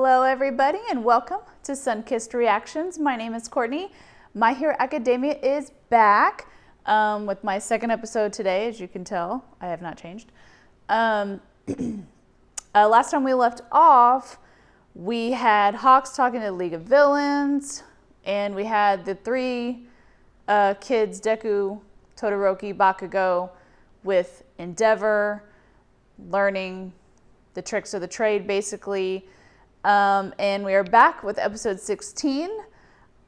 Hello everybody and welcome to Sun-Kissed Reactions. My name is Courtney. My Hero Academia is back with my second episode today. As you can tell, I have not changed. Last time we left off, we had Hawks talking to the League of Villains, and we had the three kids, Deku, Todoroki, Bakugo, with Endeavor, learning the tricks of the trade, basically. And we are back with episode 16.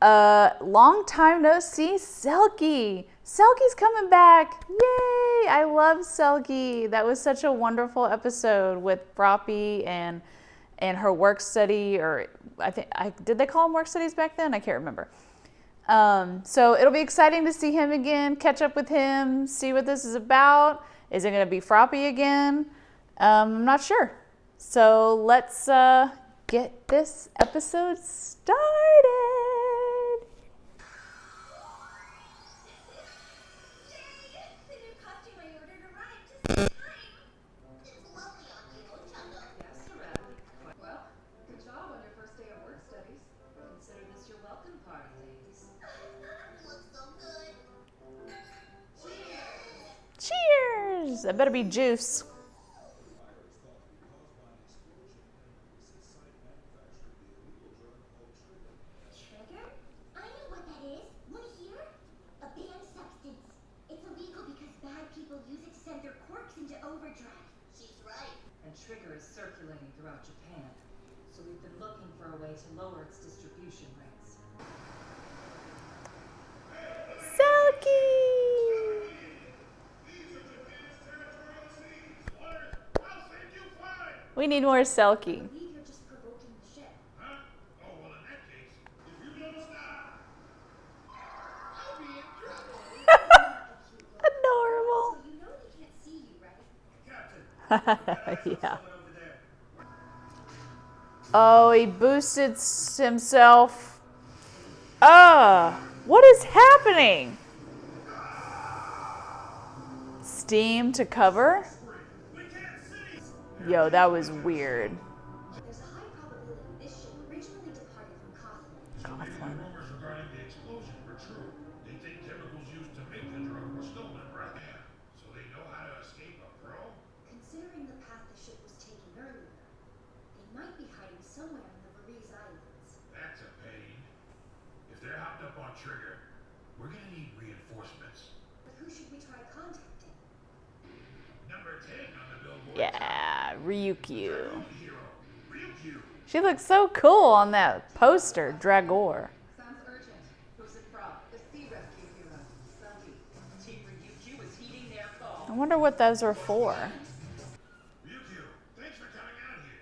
Long time no see, Selkie. Selkie's coming back. Yay! I love Selkie. That was such a wonderful episode with Froppy and her work study, or did they call them work studies back then? I can't remember. So it'll be exciting to see him again, catch up with him, see what this is about. Is it going to be Froppy again? I'm not sure. So let's get this episode started. Well, good job on your first day of work studies. Consider this your welcome party, ladies. Looks so good. Cheers! That better be juice. Trigger? I know what that is. Want to hear? A banned substance. It's illegal because bad people use it to send their quirks into overdrive. She's right. And Trigger is circulating throughout Japan, so we've been looking for a way to lower its distribution rates. Selkie! We need more Selkie. I believe you're just provoking the ship. Huh? Oh, well, in that case, if you don't stop, I'll be in trouble. Adorable. So you know they can't see you, right? Captain. Yeah. Over there. Oh, he boosted himself. What is happening? Steam to cover? We can't see. Yo, that was weird. There's a high probability this ship originally departed from Kaufman. Coughlin. Rumors regarding the explosion were true. They think chemicals used to make the drug were stolen, right? Yeah. So they know how to escape a pro? Considering the path the ship was taking earlier, they might be hiding somewhere in the Varese Islands. That's a pain. If they're hopped up on Trigger, we're gonna need reinforcements. But who should we try contacting? Number 10 on the billboard. Yeah, Ryukyu. Hero. Ryukyu. She looks so cool on that poster, Dragor. Sounds urgent. Who's it from? The sea rescue hero, Selkie. Team Ryukyu is heeding their call. I wonder what those are for. Ryukyu, thanks for coming out here.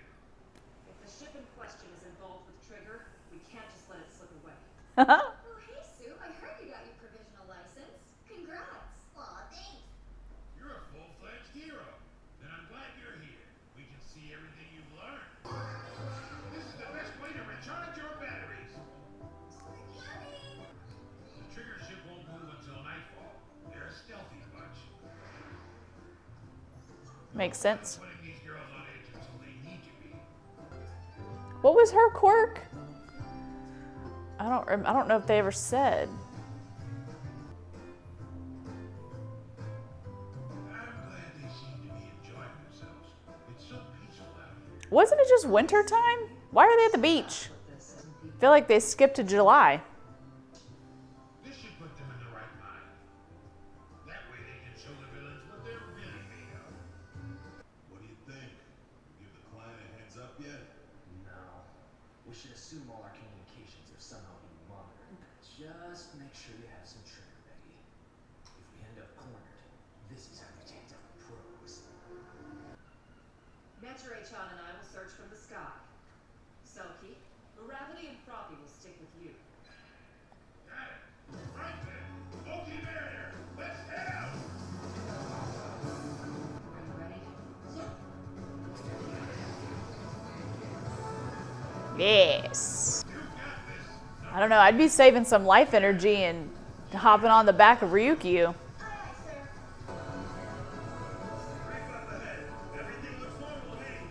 If the ship in question is involved with Trigger, we can't just let it slip away. Oh, hey, Sue. I heard you got your provisional license. Congrats. Aw, thanks. You're a full-fledged hero. Then I'm glad you're here. We can see everything you've learned. This is the best way to recharge your batteries. The Trigger ship won't move until nightfall. They're a stealthy bunch. Makes sense. Putting these girls on edge until they need to be. What was her quirk? I don't know if they ever said. I'm glad they seem to be enjoying themselves. It's so peaceful out here. Wasn't it just winter time? Why are they at the beach? I feel like they skipped to July. This should put them in the right mind. That way they can show the villains what they're really made of. What do you think? Give the client a heads up yet? No. We should assume all our communications are somehow being monitored. Just make sure you have some trigger ready. If we end up cornered, this is how we take down the pros. Meteor-chan and I will search from the sky. Selkie, Gravity and Froppy will stick with you. Got it. Right then. Okay, Mariner. Let's head out. Are you ready? Yes. You got this. I don't know. I'd be saving some life energy and hopping on the back of Ryukyu. Aye, aye, sir. Right up ahead. Everything looks normal, hey?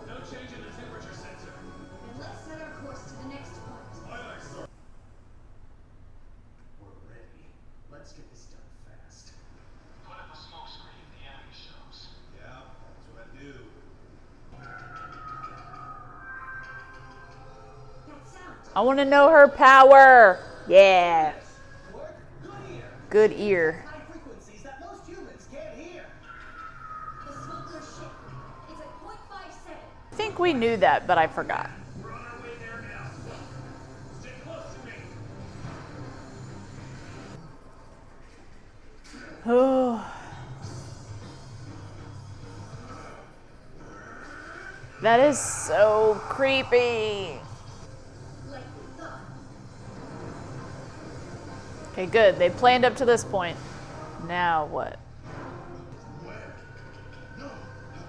No change in the temperature sensor. Then let's I want to know her power. Yeah. Work, good ear. Good ear. High frequencies that most humans can't hear. The smuggler's ship. It's at .57. I think we knew that, but I forgot. We're on our way there now. Stay close to me. Oh. That is so creepy. Like we thought. Okay, good. They planned up to this point. Now what? Where? No, how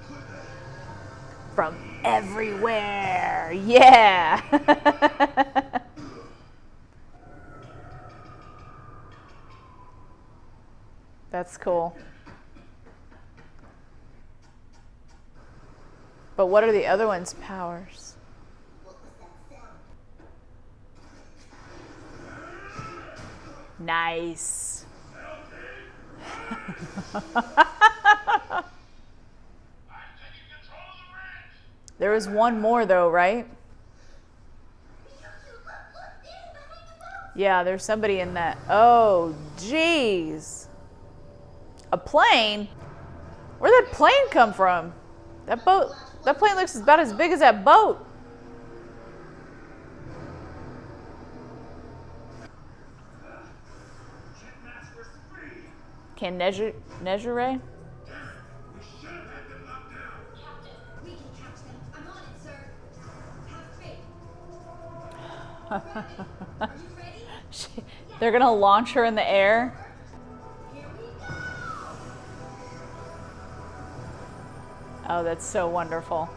could they? From everywhere. Yeah. That's cool. But what are the other ones' powers? What was that sound? Nice. I'm taking control of the bridge. There was one more though, right? Yeah, there's somebody in that. Oh, jeez. A plane? Where'd that plane come from? That boat, that plane looks about as big as that boat. Jetmaster speed. Can Nezure? We should have had them locked down. Captain, we can catch them. I'm on it, sir. Have faith. Are you ready? They're gonna launch her in the air. Here we go! Oh, that's so wonderful. I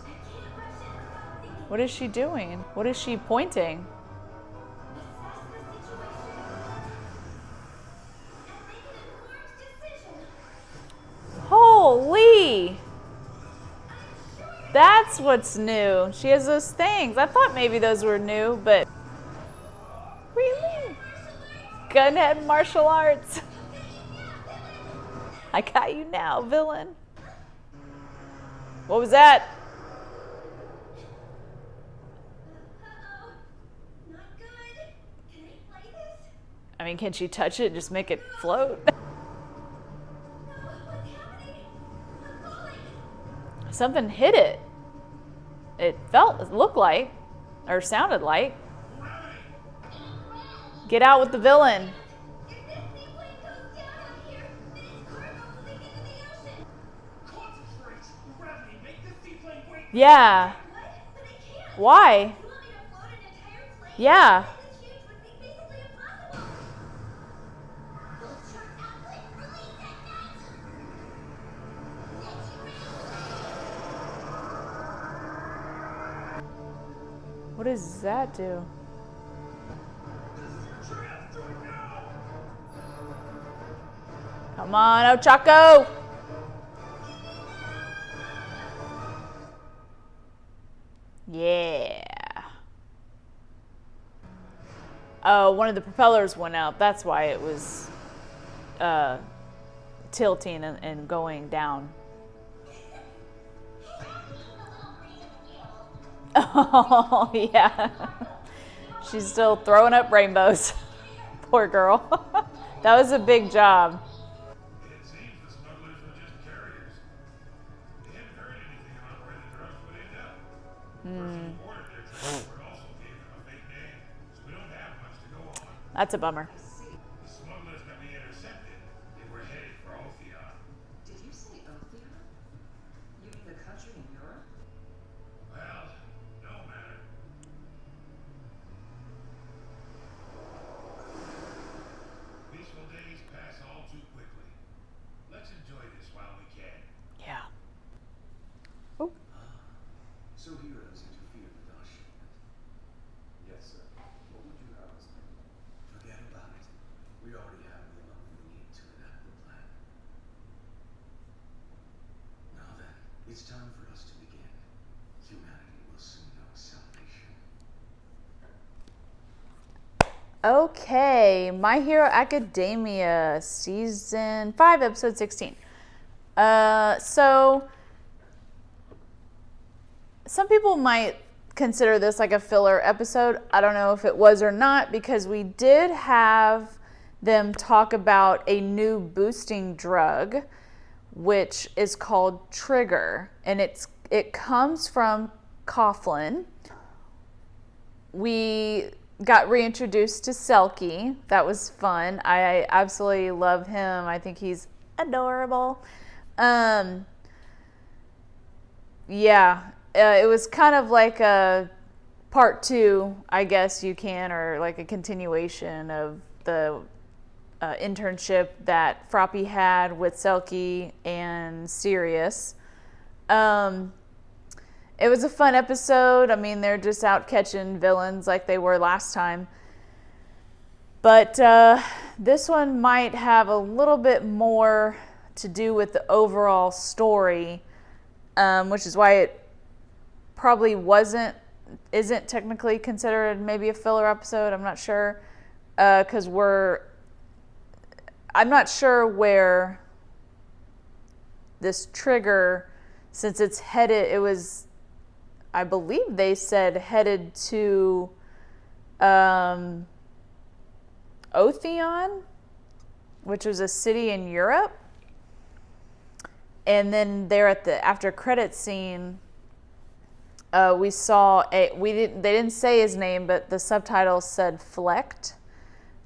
can't rush it without thinking. What is she doing? What is she pointing? Assess the situation. And make an informed decision. Holy! That's what's new. She has those things. I thought maybe those were new, but really? Gunhead martial arts. I got you now, villain. What was that? Uh-oh. Not good. Can I play this? I mean, can she touch it and just make it float? No, what's happening? I'm falling. Something hit it. It looked like, or sounded like. Get out with the villain. If this seaplane goes down out here, then its cargo will leak into the ocean. Concentrate. Gravity, make the seaplane wait. Yeah. What? But I can't. Why? You want me to float an entire plane? Yeah. This huge would be physically impossible. Those sharp outlet, release that net. What does that do? Come on, Ochako! Yeah. Oh, one of the propellers went out. That's why it was tilting and going down. Oh, yeah. She's still throwing up rainbows. Poor girl. That was a big job. It seems the smugglers were just carriers. They hadn't heard anything about where the drugs would end up. The person who ordered their transport also gave them a fake name, so we don't have much to go on. That's a bummer. The smugglers that we intercepted, they were headed for Otheon. Did you say Otheon? You mean the country in Europe? Well, no matter. Peaceful days pass all too quickly. Let's enjoy this while we can. Yeah. So heroes interfered with our shipment. Yes, sir. What would you have us do? Forget about it. We already have the amount we need to enact the plan. Now then, it's time for us to begin. Humanity will soon know salvation. Okay, My Hero Academia, season 5, episode 16. So some people might consider this like a filler episode. I don't know if it was or not, because we did have them talk about a new boosting drug, which is called Trigger, and it comes from Coughlin. We got reintroduced to Selkie. That was fun. I absolutely love him. I think he's adorable. It was kind of like a part 2, I guess you can, or like a continuation of the internship that Froppy had with Selkie and Sirius. It was a fun episode. I mean, they're just out catching villains like they were last time. But this one might have a little bit more to do with the overall story, which is why it probably isn't technically considered maybe a filler episode. I'm not sure, because I'm not sure where this Trigger, since it's headed, I believe they said headed to Otheon, which was a city in Europe. And then there at the after credit scene, we saw they didn't say his name, but the subtitles said Flecht,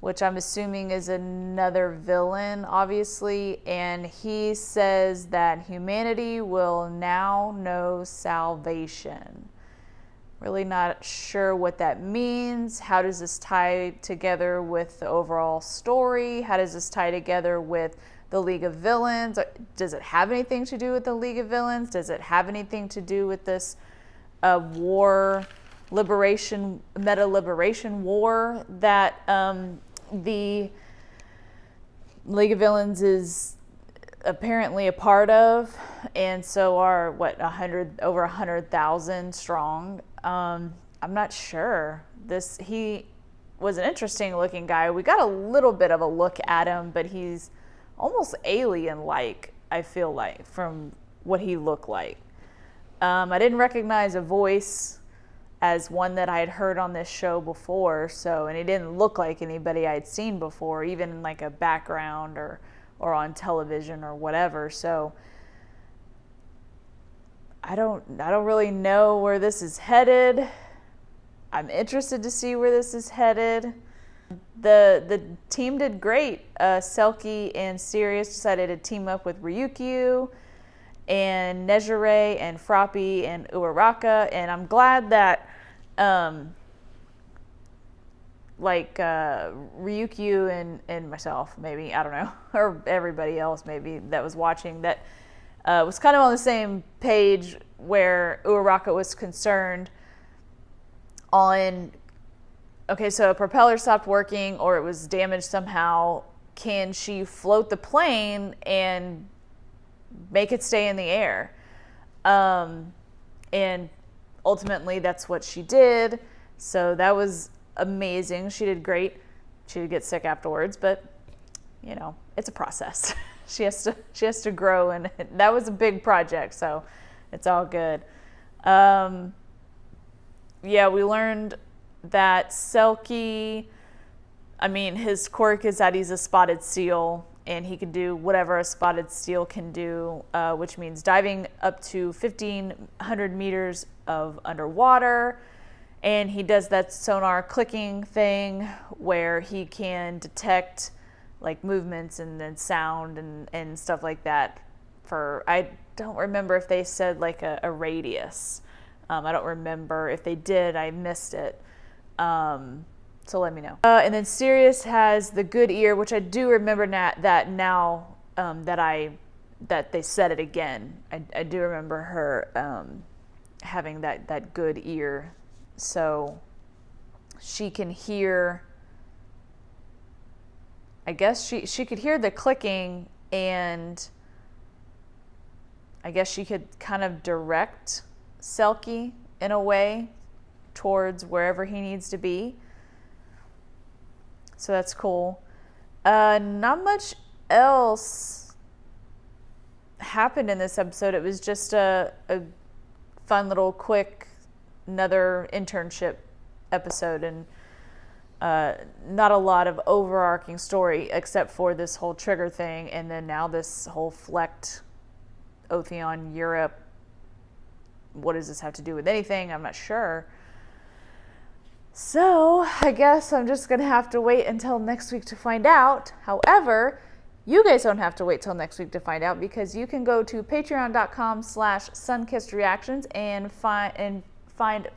which I'm assuming is another villain, obviously. And he says that humanity will now know salvation. Really not sure what that means. How does this tie together with the overall story? How does this tie together with the League of Villains? Does it have anything to do with the League of Villains? Does it have anything to do with this meta liberation war that the League of Villains is apparently a part of, and so are over 100,000 strong. I'm not sure. He was an interesting looking guy. We got a little bit of a look at him, but he's almost alien-like, I feel like, from what he looked like. I didn't recognize a voice as one that I had heard on this show before, and he didn't look like anybody I had seen before, even in like a background or on television or whatever. So I don't really know where this is headed. I'm interested to see where this is headed. The team did great. Selkie and Sirius decided to team up with Ryukyu and Nejire and Froppy and Uraraka, and I'm glad that Ryukyu and myself, maybe, I don't know, or everybody else maybe that was watching, that was kind of on the same page, where Uraraka was concerned on, okay, so a propeller stopped working or it was damaged somehow. Can she float the plane and make it stay in the air? And ultimately that's what she did. So that was amazing. She did great. She did get sick afterwards, but you know, it's a process. She has to grow, and that was a big project, so it's all good. We learned that Selkie, his quirk is that he's a spotted seal, and he can do whatever a spotted seal can do, which means diving up to 1,500 meters of underwater. And he does that sonar clicking thing where he can detect like movements and then sound and stuff like that. I don't remember if they said like a radius. I don't remember. If they did, I missed it. So let me know. And then Sirius has the good ear, which I do remember that now that they said it again. I do remember her having that good ear. So she can hear, I guess she could hear the clicking, and I guess she could kind of direct Selkie in a way towards wherever he needs to be. So that's cool. Not much else happened in this episode. It was just a fun little quick another internship episode, and not a lot of overarching story except for this whole trigger thing, and then now this whole Flecked Otheon Europe. What does this have to do with anything? I'm not sure. So I guess I'm just going to have to wait until next week to find out. However, you guys don't have to wait till next week to find out, because you can go to patreon.com/sunkissedreactions and find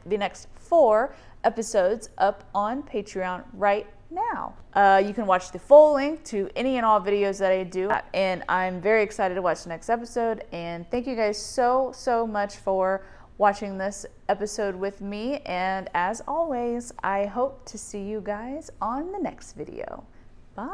the next 4 episodes up on Patreon right now. You can watch the full link to any and all videos that I do, and I'm very excited to watch the next episode. And thank you guys so much for watching this episode with me, and as always, I hope to see you guys on the next video. Bye.